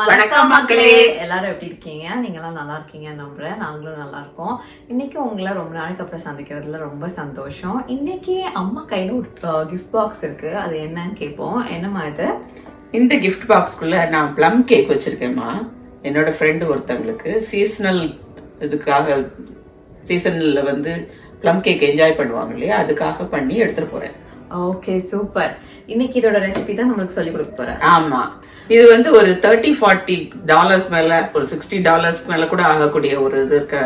வணக்கம் மக்களே, எல்லாரும் எப்படி இருக்கீங்க? நீங்களாம் நல்லா இருக்கீங்க நம்புறேன். நாங்களும் நல்லா இருக்கோம். இன்னைக்கு உங்களை ரொம்ப நாளைக்கு அப்புறம் சந்திக்கிறதுல ரொம்ப சந்தோஷம். இன்னைக்கு அம்மா கையில ஒரு கிஃப்ட் பாக்ஸ் இருக்கு. அது என்னன்னு கேட்போம். என்னம்மா இது? இந்த கிஃப்ட் பாக்ஸ்க்குள்ள நான் ப்ளம் கேக் வச்சிருக்கேம்மா. என்னோட ஃப்ரெண்டு ஒருத்தவங்களுக்கு சீசனல் இதுக்காக சீசன்ல வந்து ப்ளம் கேக் என்ஜாய் பண்ணுவாங்க இல்லையா, அதுக்காக பண்ணி எடுத்துட்டு போறேன். Okay, super. இன்னைக்கு இதோட ரெசிபி தான் நம்மளுக்கு சொல்லி கொடுக்க போறேன். ஆமா, இது வந்து ஒரு $30-40 மேல, ஒரு $60 மேல கூட ஆகக்கூடிய ஒரு இது இருக்க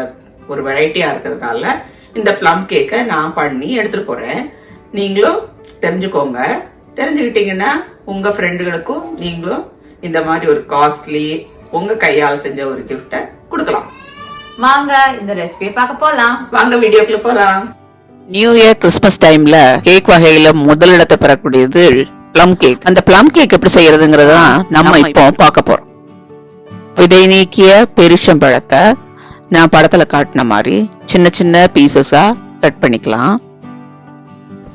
ஒரு வெரைட்டியா இருக்கிறதுனால இந்த ப்ளம் கேக்கை நான் பண்ணி எடுத்துட்டு போறேன். நீங்களும் தெரிஞ்சுக்கோங்க. தெரிஞ்சுக்கிட்டீங்கன்னா உங்க ஃப்ரெண்டுகளுக்கும் நீங்களும் இந்த மாதிரி ஒரு காஸ்ட்லி உங்க கையால் செஞ்ச ஒரு கிஃப்ட கொடுக்கலாம். வாங்க இந்த ரெசிபியை பார்க்க போலாம். வாங்க வீடியோக்குள்ள போலாம். நியூ இயர் கிறிஸ்மஸ் டைம்ல கேக் வகையில முதலிடத்தை பெறக்கூடியது ப்ளம் கேக். அந்த ப்ளம் கேக் எப்படி செய்யறதுங்கிறத நம்ம இப்போ பார்க்க போறோம். விதை நீக்கிய பெரிச்சம்பழத்தை நான் படத்துல காட்டின மாதிரி சின்ன சின்ன பீசஸா கட் பண்ணிக்கலாம்.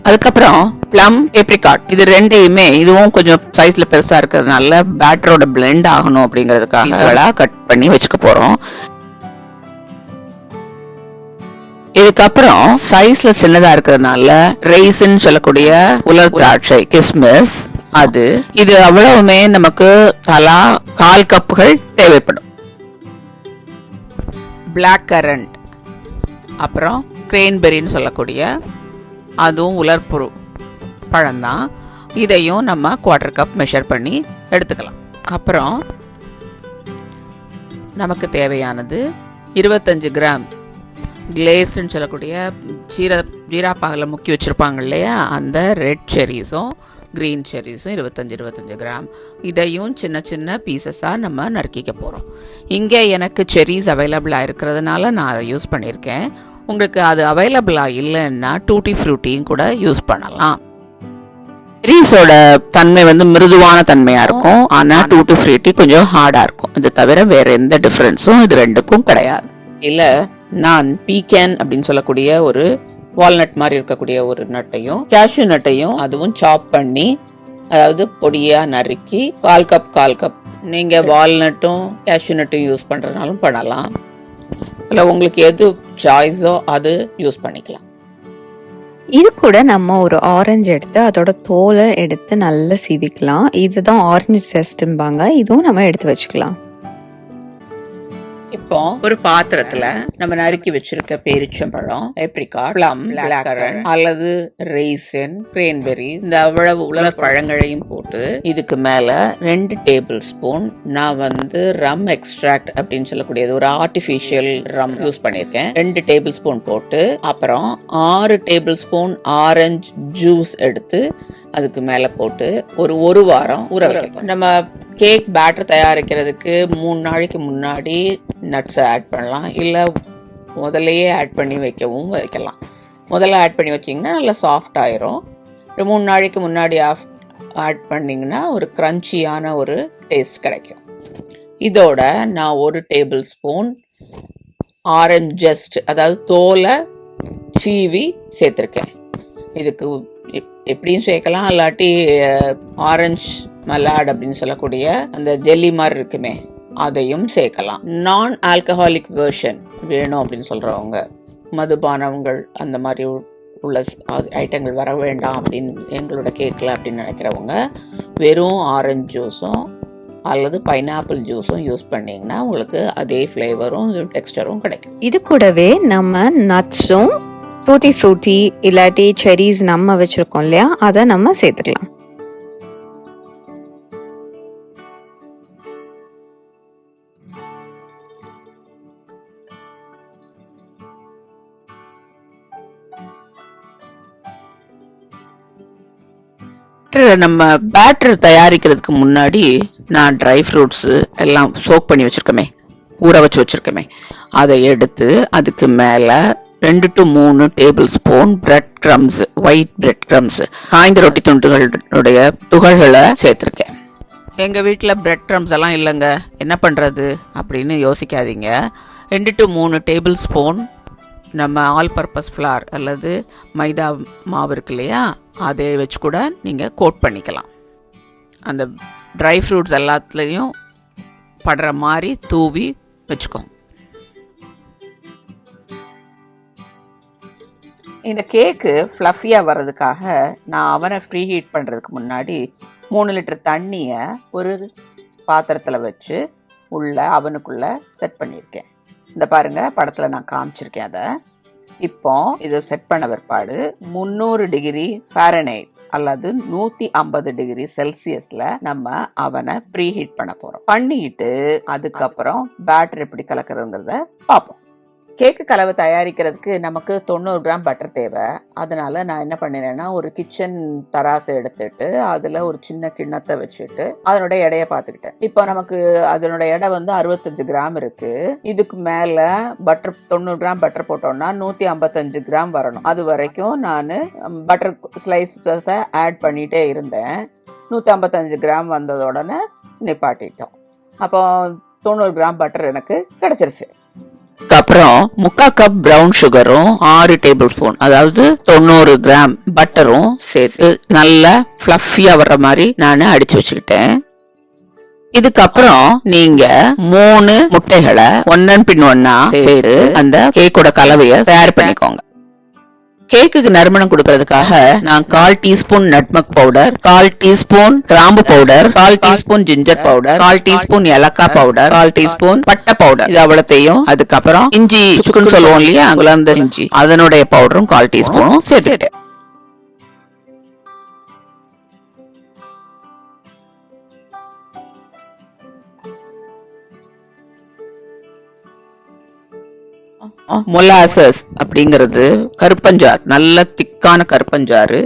அதுக்கப்புறம் ப்ளம் ஏப்ரிகாட், இது ரெண்டையுமே, இதுவும் கொஞ்சம் சைஸ்ல பெருசா இருக்கிறதுனால பேட்டரோட பிளெண்ட் ஆகணும் அப்படிங்கறதுக்காக கட் பண்ணி வச்சுக்க போறோம். இதுக்கப்புறம் சைஸ்ல சின்னதா இருக்கிறதுனால ரைசின் சொல்லக்கூடிய உலர் திராட்சை, கிஸ்மிஸ், அது இது அவ்வளவுமே நமக்கு தலா 1/4 கப்புகள் தேவைப்படும். பிளாக் கரண்ட், அப்புறம் கிரேன்பெரின்னு சொல்லக்கூடிய அதுவும் உலர் பழம்தான். இதையும் நம்ம 1/4 கப் மெஷர் பண்ணி எடுத்துக்கலாம். அப்புறம் நமக்கு தேவையானது 25 கிராம் கிளேஸ்ன்னு சொல்லக்கூடிய ஜீராப்பாகில் முக்கி வச்சுருப்பாங்க இல்லையா, அந்த ரெட் செர்ரிஸும் க்ரீன் செர்ரிஸும் 25 கிராம். இதையும் சின்ன சின்ன பீசஸாக நம்ம நறுக்கிக்க போகிறோம். இங்கே எனக்கு செர்ரிஸ் அவைலபிளாக இருக்கிறதுனால நான் அதை யூஸ் பண்ணியிருக்கேன். உங்களுக்கு அது அவைலபிளாக இல்லைன்னா டூட்டி ஃப்ரூட்டியும் கூட யூஸ் பண்ணலாம். செர்ரிஸோட தன்மை வந்து மிருதுவான தன்மையாக இருக்கும், ஆனால் டூட்டி ஃப்ரூட்டி கொஞ்சம் ஹார்டாக இருக்கும். இது தவிர வேறு எந்த டிஃப்ரென்ஸும் இது ரெண்டுக்கும் கிடையாது. இல்லை, நான் பீக்கன் அப்படின்னு சொல்லக்கூடிய ஒரு வால்நட் மாதிரி இருக்கக்கூடிய ஒரு நட்டையும் கேஷ்யூ நட்டையும் அதுவும் சாப் பண்ணி, அதாவது பொடியா நறுக்கி 1/4 கப் நீங்க வால்நட்டும் கேஷ்யூ நட்டும் யூஸ் பண்றதுனாலும் பண்ணலாம். இல்லை உங்களுக்கு எது சாய்ஸோ அது யூஸ் பண்ணிக்கலாம். இது கூட நம்ம ஒரு ஆரஞ்சு எடுத்து அதோட தோலை எடுத்து நல்லா சீவிக்கலாம். இதுதான் ஆரஞ்சு செஸ்ட்ம்பாங்க. இதுவும் நம்ம எடுத்து வச்சுக்கலாம். இப்போ ஒரு பாத்திரத்துல நம்ம நறுக்கி வச்சிருக்க பேரிச்சம்பழம், ஏப்ரிகாட், ப்ளம், பிளாக் கரண்ட் அல்லது ரைசின், கிரேன்பெரி, இந்த அவ்வளவு உலர் பழங்களையும் போட்டு இதுக்கு மேல 2 டேபிள் ஸ்பூன் நான் வந்து ரம் எக்ஸ்ட்ராக்ட் அப்படின்னு சொல்லக்கூடியது ஒரு ஆர்டிபிஷியல் ரம் யூஸ் பண்ணிருக்கேன். 2 டேபிள் ஸ்பூன் போட்டு, அப்புறம் 6 டேபிள் ஸ்பூன் ஆரஞ்சு ஜூஸ் எடுத்து அதுக்கு மேல போட்டு ஒரு வாரம் ஊற வைக்கணும். நம்ம கேக் பேட்டர் தயாரிக்கிறதுக்கு 3 நாளைக்கு முன்னாடி நட்ஸை ஆட் பண்ணலாம், இல்லை முதல்லையே ஆட் பண்ணி வைக்கலாம். முதல்ல ஆட் பண்ணி வச்சிங்கன்னா நல்லா சாஃப்ட் ஆயிரும். 3 நாளைக்கு முன்னாடி ஆட் பண்ணிங்கன்னா ஒரு க்ரன்ச்சியான ஒரு டேஸ்ட் கிடைக்கும். இதோட நான் 1 டேபிள் ஸ்பூன் ஆரஞ்சு ஜஸ்ட், அதாவது தோலை சீவி சேர்த்துருக்கேன். இதுக்கு எப்படியும் சேர்க்கலாம், இல்லாட்டி ஆரஞ்சு மலாட் அப்படின்னு சொல்லக்கூடிய அந்த ஜெல்லி மாதிரி இருக்குமே அதையும் சேர்க்கலாம். நான் ஆல்கஹாலிக் வெர்ஷன் வேணும் அப்படின்னு சொல்கிறவங்க, மதுபானங்கள் அந்த மாதிரி உள்ள ஐட்டங்கள் வர வேண்டாம் அப்படின்னு எங்களோட கேக்கில் அப்படின்னு நினைக்கிறவங்க வெறும் ஆரஞ்சு ஜூஸும் அல்லது பைனாப்பிள் ஜூஸும் யூஸ் பண்ணிங்கன்னா உங்களுக்கு அதே ஃப்ளேவரும் டெக்ஸ்டரும் கிடைக்கும். இது கூடவே நம்ம நட்ஸும் டூட்டி ஃப்ரூட்டி இல்லாட்டி செர்ரிஸ் நம்ம வச்சுருக்கோம் இல்லையா, அதை நம்ம சேர்த்துக்கலாம். நம்ம பேட்டர் தயாரிக்கிறதுக்கு முன்னாடி நான் ட்ரை ஃப்ரூட்ஸு எல்லாம் சோக் பண்ணி வச்சுருக்கோமே, ஊற வச்சு வச்சுருக்கோமே, அதை எடுத்து அதுக்கு மேலே 2 to 3 table spoon bread crumbs, white bread crumbs, காய்ந்த ரொட்டி துண்டுகளுடைய துகள்களை சேர்த்துருக்கேன். எங்கள் வீட்டில் பிரெட் க்ரம்ஸ் எல்லாம் இல்லைங்க, என்ன பண்ணுறது அப்படின்னு யோசிக்காதீங்க. 2 to 3 டேபிள் ஸ்பூன் நம்ம ஆல் பர்பஸ் ஃப்ளார் அல்லது மைதா மாவு இருக்கு இல்லையா, அதை வச்சு கூட நீங்கள் கோட் பண்ணிக்கலாம். அந்த ட்ரை ஃப்ரூட்ஸ் எல்லாத்துலேயும் படுற மாதிரி தூவி வச்சுக்கோங்க. இந்த கேக்கு ஃப்ளஃபியாக வர்றதுக்காக நான் அவனை ப்ரீ ஹீட் பண்ணுறதுக்கு முன்னாடி 3 லிட்டர் தண்ணியை ஒரு பாத்திரத்தில் வச்சு அவனுக்குள்ளே செட் பண்ணியிருக்கேன். இந்த பாருங்கள், படத்தில் நான் காமிச்சிருக்கேன் அதை. இப்போ இது செட் பண்ண பிற்பாடு 300 டிகிரி ஃபாரன்ஹைட் அல்லது 150 டிகிரி செல்சியஸ்ல நம்ம அவனை ப்ரீ ஹீட் பண்ண போறோம். பண்ணிட்டு அதுக்கப்புறம் பேட்டர் எப்படி கலக்கிறதுங்கிறத பார்ப்போம். கேக்கு கலவை தயாரிக்கிறதுக்கு நமக்கு 90 கிராம் பட்டர் தேவை. அதனால நான் என்ன பண்ணினேன்னா, ஒரு கிச்சன் தராசை எடுத்துட்டு அதில் ஒரு சின்ன கிண்ணத்தை வச்சுட்டு அதனோட எடையை பார்த்துக்கிட்டேன். இப்போ நமக்கு அதனோட எடை வந்து 65 கிராம் இருக்கு. இதுக்கு மேலே பட்டர் 90 கிராம் பட்டர் போட்டோம்னா 155 கிராம் வரணும். அது வரைக்கும் நான் பட்டர் ஸ்லைஸை ஆட் பண்ணிகிட்டே இருந்தேன். 155 கிராம் வந்ததோடனே நிப்பாட்டிட்டோம். அப்போ 90 கிராம் பட்டர் எனக்கு கிடைச்சிருச்சு. அப்புறம் 3/4 கப் பிரவுன் சுகரும் 6 டேபிள் ஸ்பூன் அதாவது 90 கிராம் பட்டரும் சேர்த்து நல்லா ஃப்ளஃபியா வர்ற மாதிரி நான் அடிச்சு வச்சுக்கிட்டேன். இதுக்கப்புறம் நீங்க 3 முட்டைகளை ஒன்னன் பின் ஒன்னா சேர்த்து அந்த கேக்கோட கலவையை தயார் பண்ணிக்கோங்க. கேக்குக்கு நறுமணம் கொடுக்கறதுக்காக நான் 1/4 டீஸ்பூன் நட்மக் பவுடர், 1/4 டீஸ்பூன் கிராம்பு powder, 1/4 teaspoon ginger powder, 1/4 teaspoon ஏலக்காய் பவுடர், 1/4 டீஸ்பூன் பட்டை பவுடர், இது அவ்வளத்தையும், அதுக்கப்புறம் இஞ்சி சுக்குன்னு சொல்லுவோம் இல்லையா, உலர்ந்த இஞ்சி, அதனுடைய பவுடரும் 1/4 டீஸ்பூனும் சேர்த்துட்டேன். மொலாசஸ் அப்படிங்கிறது கருப்பஞ்சாறு, நல்ல திக்கான கருப்பஞ்சாறு,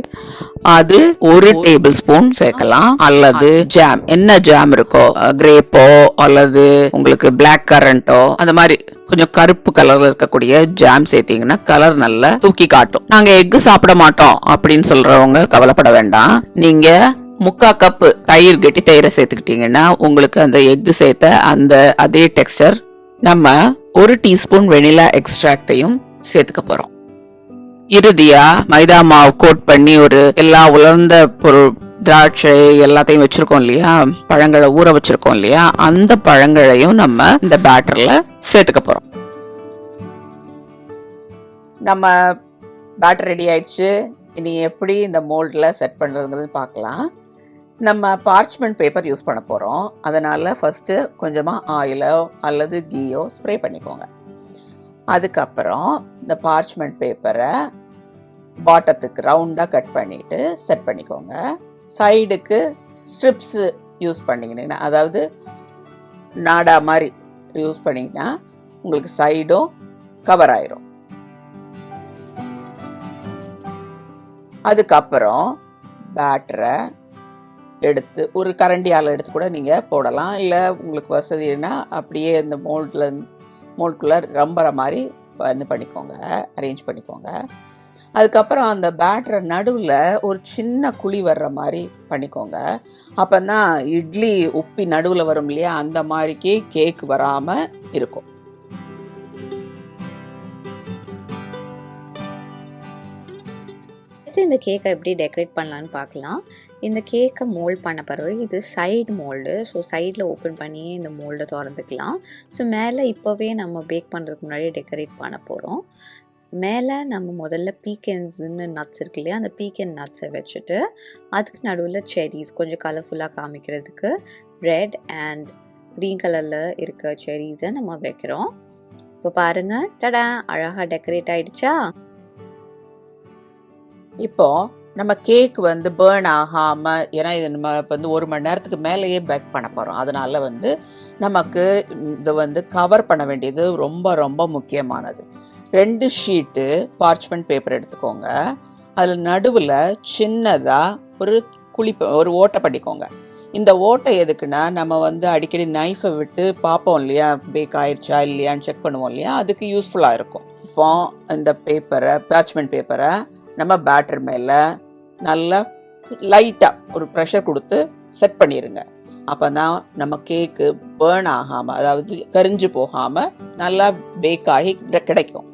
அது 1 டேபிள் ஸ்பூன் சேர்க்கலாம். அல்லது ஜாம், என்ன ஜாம் இருக்கோ, கிரேப்போ அல்லது உங்களுக்கு பிளாக் கரண்டோ, அந்த மாதிரி கொஞ்சம் கருப்பு கலர்ல இருக்கக்கூடிய ஜாம் சேர்த்தீங்கன்னா கலர் நல்லா தூக்கி காட்டும். நாங்க எக்கு சாப்பிட மாட்டோம் அப்படின்னு சொல்றவங்க கவலைப்பட வேண்டாம். நீங்க 3/4 கப் தயிர், கெட்டி தயிரை சேர்த்துக்கிட்டீங்கன்னா உங்களுக்கு அந்த எக்கு சேர்த்த அந்த அதே டெக்ஸ்டர். நம்ம 1 டீஸ்பூன் வெனிலா எக்ஸ்ட்ராக்டையும் சேர்த்துக்க போறோம். இறுதியா மைதா மாவு கோட் பண்ணி எல்லா உலர்ந்த பொருள், திராட்சை எல்லாத்தையும் வச்சிருக்கோம் இல்லையா, பழங்களை ஊற வச்சிருக்கோம் இல்லையா, அந்த பழங்களையும் நம்ம இந்த பேட்டர்ல சேர்த்துக்க போறோம். நம்ம பேட்டர் ரெடி ஆயிடுச்சு. இனி எப்படி இந்த மோல்டில் செட் பண்ணுறதுங்கிறது பார்க்கலாம். நம்ம பார்ச்மெண்ட் பேப்பர் யூஸ் பண்ண போகிறோம். அதனால் ஃபஸ்ட்டு கொஞ்சமாக ஆயிலோ அல்லது கீயோ ஸ்ப்ரே பண்ணிக்கோங்க. அதுக்கப்புறம் இந்த பார்ச்மெண்ட் பேப்பரை பாட்டத்துக்கு ரவுண்டாக கட் பண்ணிவிட்டு செட் பண்ணிக்கோங்க. சைடுக்கு ஸ்ட்ரிப்ஸு யூஸ் பண்ணிக்கிட்டீங்கன்னா, அதாவது நாடா மாதிரி யூஸ் பண்ணிங்கன்னா உங்களுக்கு சைடும் கவர் ஆயிரும். அதுக்கப்புறம் பேட்டரை எடுத்து ஒரு கரண்டியால் எடுத்து கூட நீங்கள் போடலாம். இல்லை உங்களுக்கு வசதினா அப்படியே இந்த மோல்டுக்குள்ளே ரம்புற மாதிரி பண்ணிக்கோங்க, அரேஞ்ச் பண்ணிக்கோங்க. அதுக்கப்புறம் அந்த பேட்டரை நடுவில் ஒரு சின்ன குழி வர்ற மாதிரி பண்ணிக்கோங்க. அப்போ தான் இட்லி உப்பி நடுவில் வரும் இல்லையா, அந்த மாதிரிக்கு கேக் வராமல் இருக்கும். இந்த கேக்கை எப்படி டெக்கரேட் பண்ணலான்னு பார்க்கலாம். இந்த கேக்கை மோல்ட் பண்ண பிறகு இது சைடு மோல்டு. ஸோ சைடில் ஓப்பன் பண்ணி இந்த மோல்டை திறந்துக்கலாம். ஸோ மேலே இப்போவே நம்ம பேக் பண்ணுறதுக்கு முன்னாடி டெக்கரேட் பண்ண போகிறோம். மேலே நம்ம முதல்ல பீக்கன்ஸ்ன்னு நட்ஸ் இருக்கு இல்லையா, அந்த பீக்கன் நட்ஸை வச்சுட்டு அதுக்கு நடுவில் செரிஸ் கொஞ்சம் கலர்ஃபுல்லாக காமிக்கிறதுக்கு ரெட் அண்ட் க்ரீன் கலரில் இருக்க செரிஸை நம்ம வைக்கிறோம். இப்போ பாருங்கள், டடா, அழகாக டெக்கரேட் ஆகிடுச்சா. இப்போ நம்ம கேக் பேர்ன் ஆகாமல், ஏன்னா இது நம்ம இப்போ 1 மணி நேரத்துக்கு மேலேயே பேக் பண்ண போகிறோம். அதனால நமக்கு இது கவர் பண்ண வேண்டியது ரொம்ப ரொம்ப முக்கியமானது. 2 ஷீட்டு பார்ச்மெண்ட் பேப்பர் எடுத்துக்கோங்க. அதில் நடுவில் சின்னதாக ஒரு ஓட்டை பண்ணிக்கோங்க. இந்த ஓட்டை எதுக்குன்னா, நம்ம அடிக்கடி நைஃபை விட்டு பார்ப்போம் இல்லையா, பேக் ஆயிடுச்சா இல்லையான்னு செக் பண்ணுவோம் இல்லையா, அதுக்கு யூஸ்ஃபுல்லாக இருக்கும். இப்போ இந்த பார்ச்மெண்ட் பேப்பரை நம்ம பேட்டர் மேலே நல்லா லைட்டாக ஒரு ப்ரெஷர் கொடுத்து செட் பண்ணிடுங்க. அப்போ தான் நம்ம கேக்கு பேர்ன் ஆகாமல், அதாவது கரிஞ்சு போகாமல் நல்லா பேக் ஆகி கிடைக்கும்.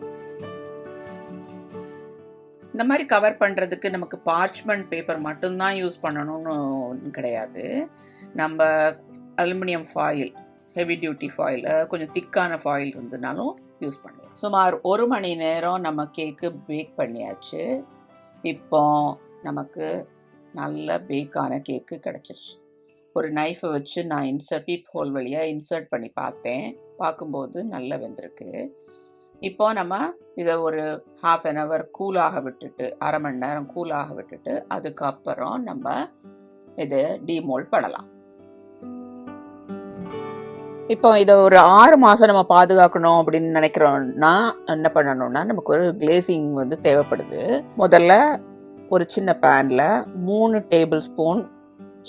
இந்த மாதிரி கவர் பண்ணுறதுக்கு நமக்கு பார்ச்மெண்ட் பேப்பர் மட்டும்தான் யூஸ் பண்ணணும்னு கிடையாது. நம்ம aluminium foil, heavy duty foil, கொஞ்சம் திக்கான ஃபாயில் இருந்ததுனாலும் யூஸ் பண்ணுவோம். சுமார் 1 மணி நேரம் நம்ம கேக்கு பேக் பண்ணியாச்சு. இப்போ நமக்கு நல்ல பேக்கான கேக்கு கிடச்சிருச்சு. ஒரு நைஃபை வச்சு நான் பீப் ஹோல் வழியாக இன்சர்ட் பண்ணி பார்க்கும்போது நல்லா வெந்திருக்கு. இப்போ நம்ம இதை ஒரு 1/2 hour கூலாக விட்டுட்டு, 1/2 மணி நேரம் கூலாக விட்டுட்டு அதுக்கப்புறம் நம்ம இதை டீமோல்ட் பண்ணலாம். இப்போ இதை ஒரு 6 மாதம் நம்ம பாதுகாக்கணும் அப்படின்னு நினைக்கிறோம்னா என்ன பண்ணணும்னா, நமக்கு ஒரு கிளேசிங் தேவைப்படுது. முதல்ல ஒரு சின்ன பேனில் 3 டேபிள் ஸ்பூன்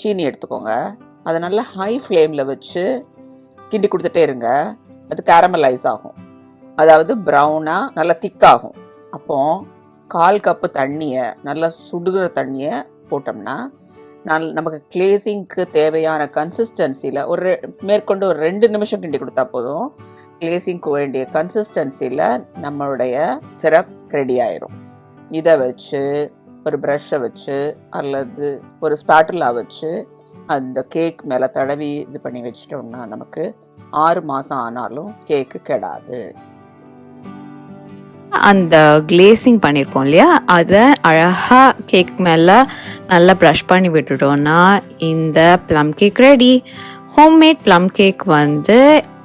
சீனி எடுத்துக்கோங்க. அதை நல்லா ஹை ஃப்ளேமில் வச்சு கிண்டி கொடுத்துட்டே இருங்க. அது கேரமலைஸ் ஆகும், அதாவது ப்ரௌனாக நல்லா திக்காகும். அப்போது 1/4 கப்பு தண்ணியை, நல்லா சுடுகிற தண்ணியை போட்டோம்னா நமக்கு கிளேசிங்க்கு தேவையான கன்சிஸ்டன்சியில் மேற்கொண்டு ஒரு 2 நிமிஷம் கிண்டி கொடுத்தா போதும். கிளேசிங்க்கு வேண்டிய கன்சிஸ்டன்சியில் நம்மளுடைய சிரப் ரெடி ஆயிரும். இதை வச்சு ஒரு ப்ரஷ்ஷை வச்சு அல்லது ஒரு ஸ்பேட்டுலா வச்சு அந்த கேக் மேலே தடவி இது பண்ணி வச்சிட்டோம்னா நமக்கு 6 மாதம் ஆனாலும் கேக்கு கெடாது. அந்த கிளேசிங் பண்ணியிருக்கோம் இல்லையா, அதை அழகாக கேக் மேலே நல்லா ப்ரஷ் பண்ணி விட்டுட்டோன்னா இந்த plum cake ready. Homemade plum cake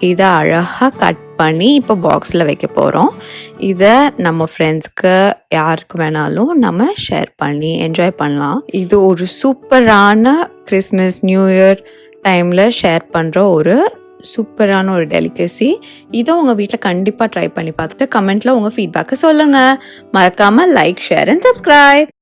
இதை அழகாக கட் பண்ணி இப்போ பாக்ஸில் வைக்க போகிறோம். இதை நம்ம ஃப்ரெண்ட்ஸ்க்கு யாருக்கு வேணாலும் நம்ம ஷேர் பண்ணி என்ஜாய் பண்ணலாம். இது ஒரு சூப்பரான கிறிஸ்மஸ் நியூ இயர் டைமில் ஷேர் பண்ணுற ஒரு சூப்பரான ஒரு டெலிகசி. இதை உங்கள் வீட்டில் கண்டிப்பாக ட்ரை பண்ணி பார்த்துட்டு கமெண்ட்டில் உங்கள் ஃபீட்பேக்கை சொல்லுங்கள். மறக்காமல் லைக், ஷேர் அண்ட் சப்ஸ்கிரைப்.